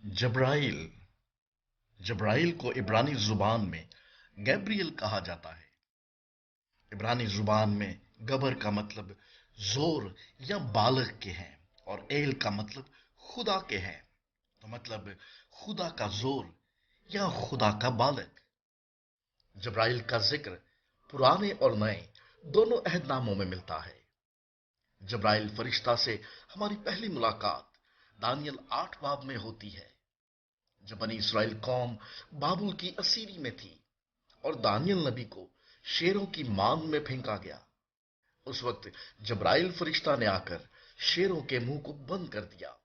जब्राइल जब्राइल को इब्रानी जुबान में गैब्रियल कहा जाता है। इब्रानी जुबान में गबर का मतलब जोर या बालक के हैं और एल का मतलब खुदा के हैं। तो मतलब खुदा का जोर या खुदा का बालक। जब्राइल का जिक्र पुराने और नए दोनों अहदनामों में मिलता है। जब्राइल फरिश्ता से हमारी पहली मुलाकात दानियल 8 बाब में होती है, जब बनी इसराइल कौम बाबुल की असीरी में थी और दानियल नबी को शेरों की मांद में फेंका गया। उस वक्त जब्राइल फरिश्ता ने आकर शेरों के मुंह को बंद कर दिया।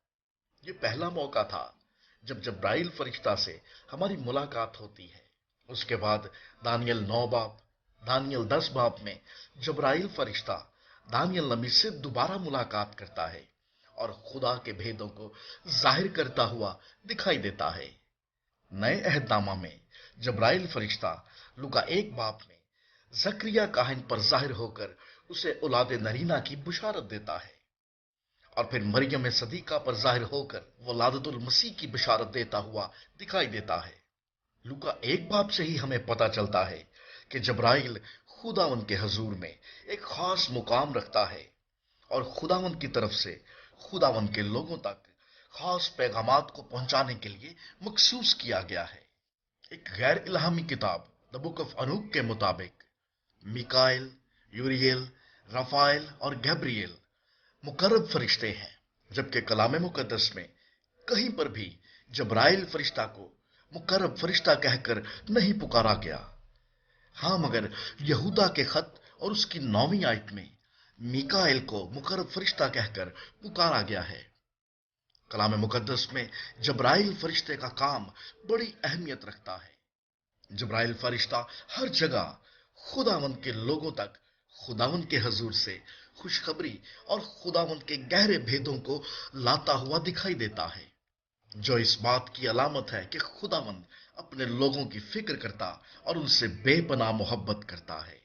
ये पहला मौका था जब जब्राइल फरिश्ता से हमारी मुलाकात होती है। उसके बाद दानियल 9 बाब, दानियल 10 बाब में जब्राइल फरिश्ता दानियल नबी से दोबारा मुलाकात करता है और खुदा के भेदों को जाहिर करता हुआ दिखाई देता है। नए अहदनामा में जब्राइल फरिश्ता लुका 1 बाब में जकरिया काहिन पर जाहिर होकर उसे औलाद नरीना की बुशारत देता है और फिर मरियम सदीका पर जाहिर होकर वलादतुल मसीह की बिशारत देता हुआ दिखाई देता है। लुका 1 बाब से ही हमें पता चलता है कि जब्राइल खुदावन के हजूर में एक खास मुकाम रखता है और खुदावन की तरफ से खुदावन के लोगों तक खास पैगामात को पहुंचाने के लिए मखसूस किया गया है। एक गैर इल्हामी किताब द बुक ऑफ अनूक के मुताबिक मिकाइल, यूरियल, राफाइल और गैब्रियल मुकर्रब फरिश्ते हैं, जबकि कलाम मुकद्दस में कहीं पर भी जब्राइल फरिश्ता को मुकर्रब फरिश्ता कहकर नहीं पुकारा गया। हाँ, मगर यहूदा के खत और उसकी 9वीं आयत में मिकाइल को मुकर्रब फरिश्ता कहकर पुकारा गया है। कलाम मुकद्दस में जब्राइल फरिश्ते का काम बड़ी अहमियत रखता है। जब्राइल फरिश्ता हर जगह खुदावंद के लोगों तक खुदावंद के हजूर से खुशखबरी और खुदावंद के गहरे भेदों को लाता हुआ दिखाई देता है, जो इस बात की अलामत है कि खुदावंद अपने लोगों की फिक्र करता और उनसे बेपनाह मोहब्बत करता है।